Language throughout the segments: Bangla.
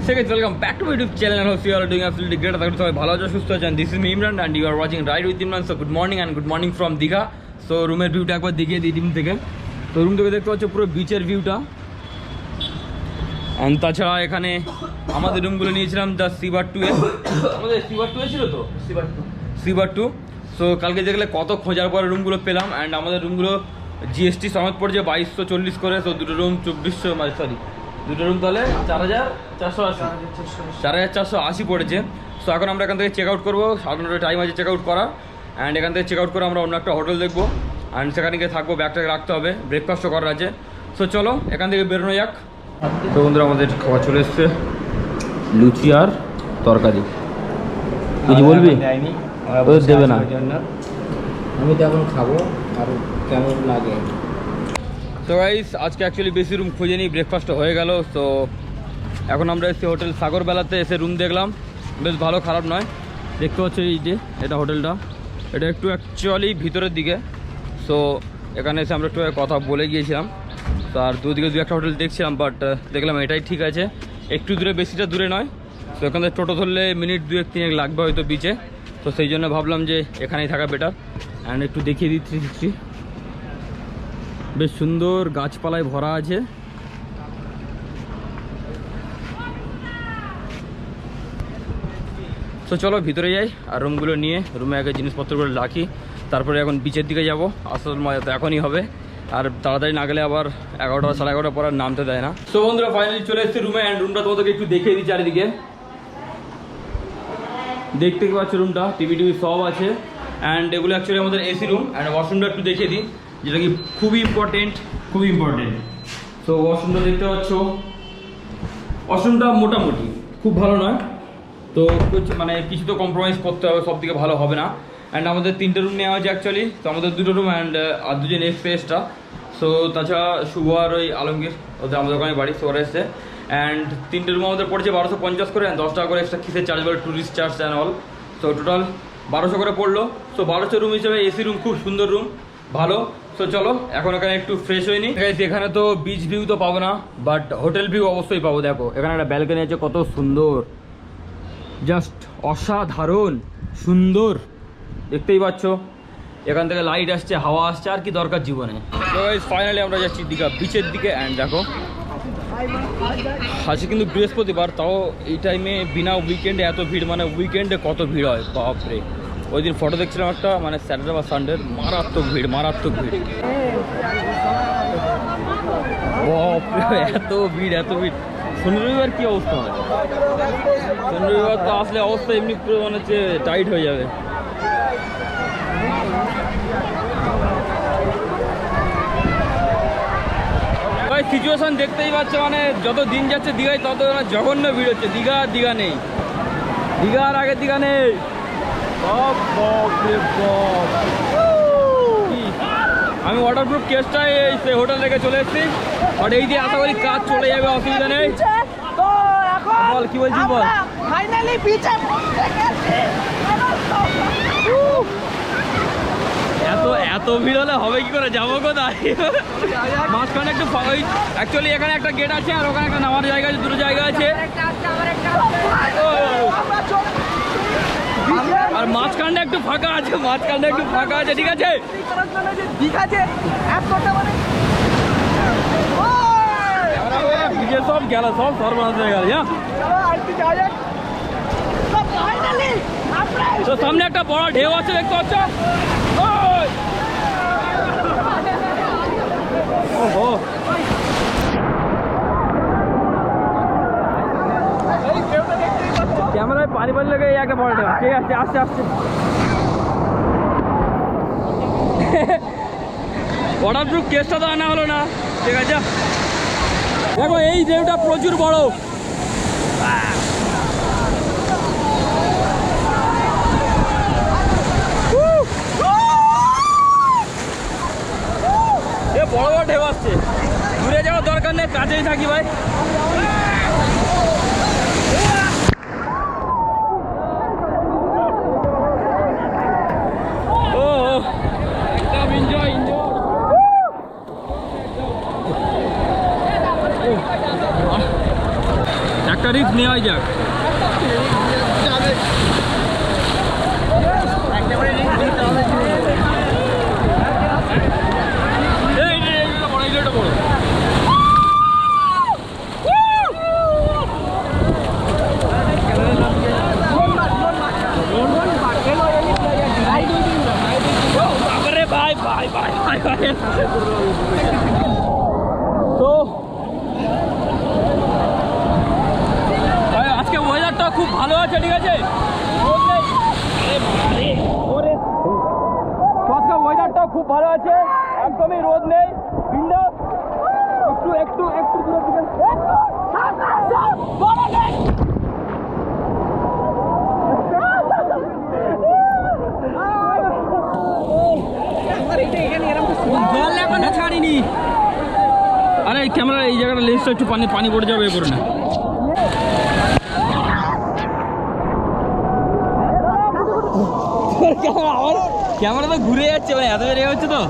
So guys, welcome back to my YouTube channel and hope you are doing absolutely great. I hope ভালো আছো সুস্থ আছেন। This is me Imran and you are watching Ride with Imran. So good morning from Digha. So রুমের ভিউটা একবার দেখিয়ে দিই রুম থেকে। তো রুম থেকে দেখতে পাচ্ছ পুরো বিচের ভিউটা। এন্ড তাছাড়া এখানে আমাদের রুমগুলো নিয়েছিলাম দ্য সিবার 2 এ। আমাদের সিবার 2 এ ছিল তো সিবার 2। সো কালকে দেখলে কত খোঁজার পরে রুমগুলো পেলাম এন্ড আমাদের রুমগুলো জিএসটি সমেত পড়ছে 2240 করে। তো দুটো রুম 2400 মানে সরি দুটো রুম তাহলে 4480 পড়েছে। সো এখন আমরা এখান থেকে চেক আউট করবো, 9:30 টাইম আছে চেক আউট করার। অ্যান্ড এখান থেকে চেক আউট করে আমরা অন্য একটা হোটেল দেখবো অ্যান্ড সেখানে গিয়ে থাকবো, ব্যাগটাকে রাখতে হবে, ব্রেকফাস্টও করার আছে। সো চলো এখান থেকে বেরোনো যাক। তো বন্ধুরা আমাদের খাওয়া চলে এসছে, লুচি আর তরকারি। কিছু বলবি? দেবে না, আমি তো এখন খাবো আর কেমন লাগে। তো গাইস আজকে অ্যাকচুয়ালি বেশি রুম খুঁজে নিই, ব্রেকফাস্ট হয়ে গেল। তো এখন আমরা এসে হোটেল সাগরবেলাতে এসে রুম দেখলাম, বেশ ভালো, খারাপ নয়। দেখতে পাচ্ছ এই যে এটা হোটেলটা, এটা একটু অ্যাকচুয়ালি ভিতরের দিকে। সো এখানে এসে আমরা একটু কথা বলে গিয়েছিলাম। তো আর দুদিকে একটা হোটেল দেখছিলাম, বাট দেখলাম এটাই ঠিক আছে, একটু দূরে, বেশিটা দূরে নয়। তো এখান থেকে টোটো ধরলে মিনিট 2-3 লাগবে হয়তো বিচে। তো সেই জন্য ভাবলাম যে এখানেই থাকা বেটার। অ্যান্ড একটু দেখিয়ে দিই 360, বেশ সুন্দর গাছপালায় ভরা আছে। তো চলো ভিতরে যাই আর রুমগুলো নিয়ে রুমে আগে জিনিসপত্রগুলো রাখি, তারপরে এখন বিচের দিকে যাব। আসল মজা তো এখনই হবে, আর তাড়াতাড়ি না গেলে আবার 11টা 11:30 পর আর নামতে দেয় না। তো বন্ধুরা ফাইনালি চলে এসেছি রুমে অ্যান্ড রুমটা তোমাদেরকে একটু দেখিয়ে দিই চারিদিকে। দেখতে পাচ্ছ রুমটা, টিভি সব আছে। অ্যান্ড এগুলো অ্যাকচুয়ালি আমাদের এসি রুম। অ্যান্ড ওয়াশরুমটা একটু দেখিয়ে দিই, যেটা কি খুবই ইম্পর্টেন্ট। তো ওয়াশরুমটা দেখতে পাচ্ছ, ওয়াশরুমটা মোটামুটি খুব ভালো নয়, তো মানে কিছু তো কম্প্রোমাইজ করতে হবে, সব থেকে ভালো হবে না। অ্যান্ড আমাদের 3টে রুম নেওয়া হয়েছে অ্যাকচুয়ালি। তো আমাদের 2টো রুম অ্যান্ড আর 2জন এক্সপ্রেসটা। সো তাছাড়া শুভ আর ওই আলমগীর, ওদের আমাদের ওখানে বাড়ি, সো ওরা এসছে। অ্যান্ড 3টে রুম আমাদের পড়ছে 1250 করে, 10 টাকা করে এক্সট্রা কিসের চার্জ বলে, tourist charge and all. So total 1200 করে পড়লো। সো 1200 রুম হিসেবে এসি রুম, খুব সুন্দর রুম, ভালো। সো চলো এখন এখানে একটু ফ্রেশ হয়ে নিই। এখানে তো বিচ ভিউ তো পাবো না, বাট হোটেল ভিউ অবশ্যই পাবো। দেখো এখানে একটা ব্যালকনি আছে, কত সুন্দর, জাস্ট অসাধারণ সুন্দর, দেখতেই পাচ্ছ। এখান থেকে লাইট আসছে, হাওয়া আসছে, আর কি দরকার জীবনে। তো ফাইনালি আমরা যাচ্ছি দীঘা বিচের দিকে। অ্যান্ড দেখো আজকে কিন্তু বৃহস্পতিবার, তাও এই টাইমে বিনা উইকেন্ডে এত ভিড়, মানে উইকেন্ডে কত ভিড় হয় বাপরে। ওই দিন ফটো দেখছিলাম একটা, মানে স্যাটারডে বা সানডে, মারাত্মক ভিড়। এত ভিড়। শনি রবিবার কী অবস্থা হয়? শনি রবিবার তো আসলে অবস্থা এমনি পুরো মানে হচ্ছে টাইট হয়ে যাবে। সিচুয়েশন দেখতেই পাচ্ছ, মানে যত দিন যাচ্ছে দীঘায় তত জঘন্য ভিড় হচ্ছে। দীঘা নেই, দীঘা আর আগের দীঘা নেই। আমি ওয়াটারপ্রুফ কেসটাই এই হোটেল থেকে চলে এসেছি, বাট এই দিয়ে আশা করি কাজ চলে যাবে, অসুবিধা নেই। বল কি বলছিস বল। এত ভিড় হলে হবে কি করে, যাবো কোথায়? মাঝখানে একটু অ্যাকচুয়ালি এখানে একটা গেট আছে আর ওখানে একটা নামার জায়গা আছে, 2টো জায়গা আছে। আর মাঝখানটা একটু ফাঁকা আছে, ঠিক আছে। সব গেল, সব সর্বনাশ হয়ে গেল। তো সামনে একটা বড় ঢেউ আছে, দেখতে পাচ্ছ। ওহো, ক্যামেরায় পানি লেগে একটা বড় ঢেউ। ঠিক আছে, আসছে। ওয়াটারপ্রুফ কেসটা তো আনা হলো না, ঠিক আছে। দেখো এই ঢেউটা প্রচুর বড়। বড় ঢেউ আসছে, দূরে যাওয়ার দরকার নেই, কাছেই থাকি ভাই। একদম এনজয়। একটা একটা রিস্ক নেওয়াই যাক। তো আজকে ওয়েদারটা খুব ভালো আছে, ঠিক আছে? আজকে ওয়েদারটা খুব ভালো আছে, একদমই রোদ নেই, বিন্দাস। একটু একটু একটু দূরে দিকে ছাড়িনি। আরে এই ক্যামেরা এই জায়গাটা লেন্সটা একটু পানি পানি পড়ে যাবে, এ করে না। ক্যামেরা তো ঘুরে যাচ্ছে, মানে এত বেড়ে হচ্ছে তো।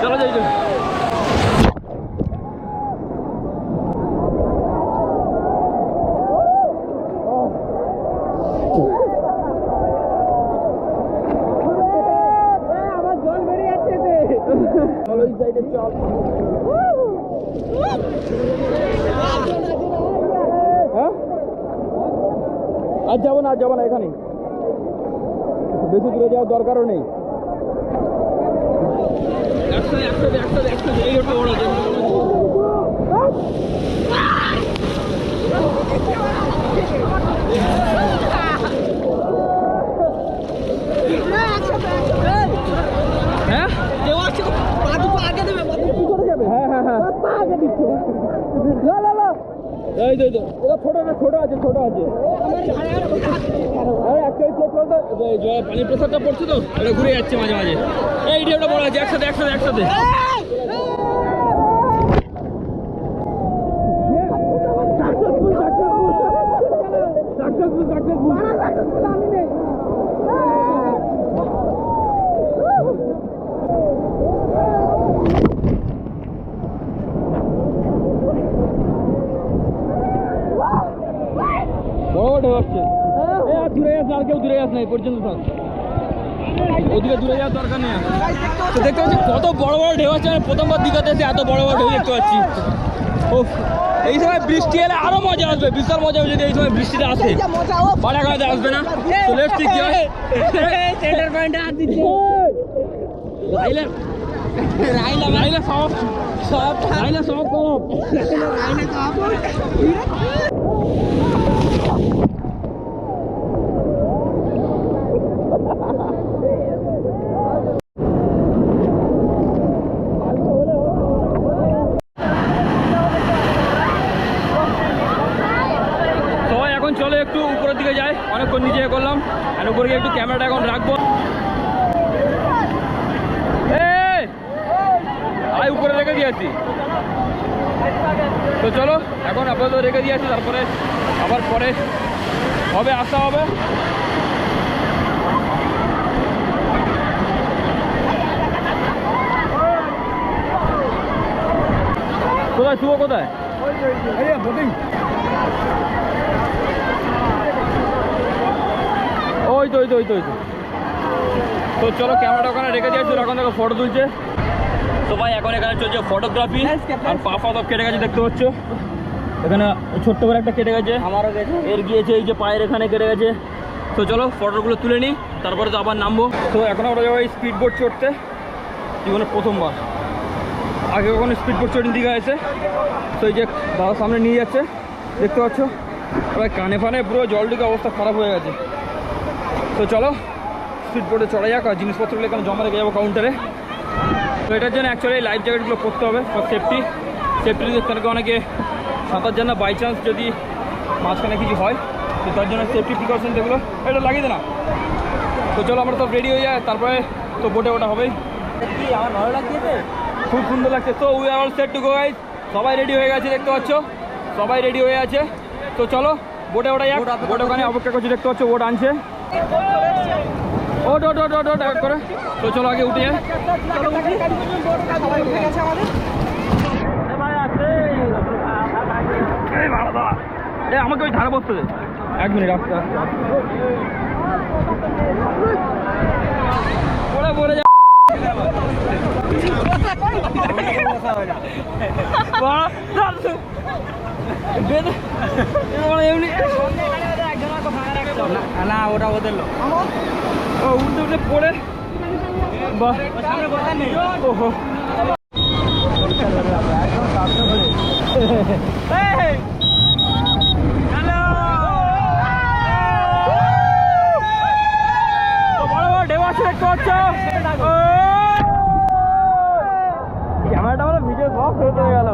চলো যাই তো। আজ যাবো না এখানে, বেশি দূরে যাওয়ার দরকারও নেই। ছোট আছে পানির প্রেসারটা পড়ছে তো, এটা ঘুরে যাচ্ছে মাঝে মাঝে। এই ডিমটা বড় আছে, একসাথে দূরে যাস না, আর কেউ দূরে যাস না, এই পর্যন্ত থাক, ওদিকে দূরে যাওয়ার দরকার নেই। তো দেখতে পাচ্ছি কত বড় বড় ঢেউ আছে, আমি প্রথমবার দীঘাতে এসে এত বড় বড় ঢেউ দেখতে পাচ্ছি। ও এই সময় বৃষ্টি এলে আরো মজা আসবে, বিশাল মজা হবে যদি এই সময় বৃষ্টিটা আসে। বাড়াঘাটে আসবে না, তো লেটস সি কি হয়। সেন্টার পয়েন্টে হাত দিচ্ছে রাইলা সব করো। চলো একটু উপরের দিকে যাই, অনেকক্ষণ নিচে করলাম, আর উপরে গিয়ে একটু ক্যামেরাটা এখন রাখবো। উপরে রেখে দিয়েছি, তো চলো এখন আপাতত রেখে দিয়েছি, তারপরে আবার পরে হবে আসা হবে। কোথায় শুভ, কোথায়? ওই তো চলো ক্যামেরাটা ওখানে রেখে দিয়েছি, এখন দেখো ফটো তুলছে। তো ভাই এখন এখানে চলছে ফটোগ্রাফি, আর পা সব কেটে গেছে দেখতে পাচ্ছ, এখানে ছোট্ট করে একটা কেটে গেছে, আমারও এর গিয়েছে এই যে পায়ের এখানে কেটে গেছে। তো চলো ফটোগুলো তুলে নিই, তারপরে তো আবার নামবো। তো এখন আমরা যাবো এই স্পিড বোট চড়তে, জীবনে প্রথমবার, আগে কখনো স্পিড বোট চড়িয়ে দীঘা এসে। তো এই যে দাদা সামনে নিয়ে যাচ্ছে দেখতে পাচ্ছ, ভাই কানে ফানে পুরো জল ঢুকে অবস্থা খারাপ হয়ে গেছে। তো চলো স্পিড বোটে চড়া যাক, আর জিনিসপত্রগুলো এখানে জমা রেখে যাবো কাউন্টারে। তো এটার জন্য অ্যাকচুয়ালি লাইফ জ্যাকেটগুলো পরতে হবে ফর সেফটি দেখতে, অনেকে সাঁতার জানা বাই চান্স যদি মাঝখানে কিছু হয়, তো তার জন্য সেফটি প্রিকশন যেগুলো এটা লাগিয়ে দে না। তো চলো আমরা তো রেডি হয়ে যায়, তারপরে তো বোটে ওটা হবেই। আমার ভালো লাগছে, খুব সুন্দর লাগছে। তো we are all set to go guys, সবাই রেডি হয়ে গেছে দেখতে পাচ্ছ, সবাই রেডি হয়ে আছে। তো চলো বোটে ওটা যাক, বোট ওখানে অপেক্ষা করছি দেখতে পাচ্ছ, বোট আনছে ওট করে। তো চলো আগে উঠে যায়। আমাকে ওই ধারে বসতে দে, 1 মিনিট আসতে আসতে পড়ে যা না ওটা ওদের লোক উল্টে উল্টে পড়ে বাহ ওহো ক্যামেরাটা মানে ভিডিও বক্স হয়ে গেল।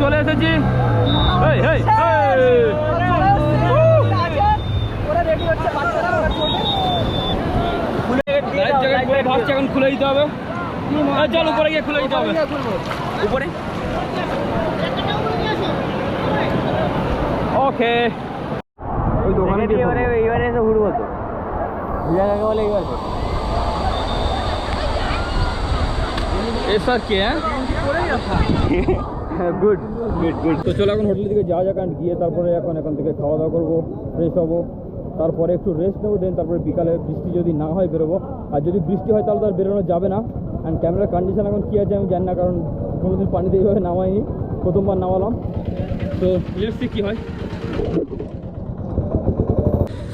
চলে এসেছি এখন খুলে দিতে হবে। চল উপরে গিয়ে খুলে দিতে হবে। উপরে ওকে ওই দোকানে এইবারে এসে ঘুরবো তো জায়গাকে বলে এইবার ऐसा क्या है গুড গুড গুড। তো চলো এখন হোটেলের দিকে যাওয়া যাক, কারণ গিয়ে তারপরে এখন থেকে খাওয়া দাওয়া করবো, ফ্রেশ হবো, তারপরে একটু রেস্ট নেবো, দেন তারপরে বিকালে বৃষ্টি যদি না হয় বেরোবো। আর যদি বৃষ্টি হয় তাহলে তো আর বেরোনো যাবে না। অ্যান্ড ক্যামেরার কন্ডিশন এখন কী আছে আমি জানি না, কারণ কোনোদিন পানিতে এইভাবে নামাইনি, প্রথমবার নামালাম। তো লেটস সি কী হয়।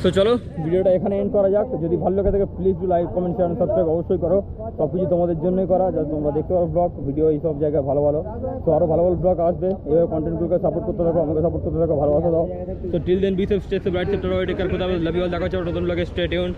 তো চলো ভিডিওটা এখানে এন্ড করা যাক। যদি ভালো লাগে থাকে please do like comment share subscribe অবশ্যই করো। সব কিছু তোমাদের জন্যই করা, যাতে তোমরা দেখতে পারো ব্লগ ভিডিও এইসব জায়গায় ভালো ভালো। তো আরও ভালো ভালো ব্লগ আসবে, এইভাবে কন্টেন্টগুলোকে সাপোর্ট করতে থাকো, আমাকে সাপোর্ট করতে থাকো, ভালোবাসা দাও। তো till then be safe, stay safe, right safe, take care, কোথাও লাভ ইউ অল, দেখা হচ্ছে নতুন ব্লগে, স্টে টিউনড।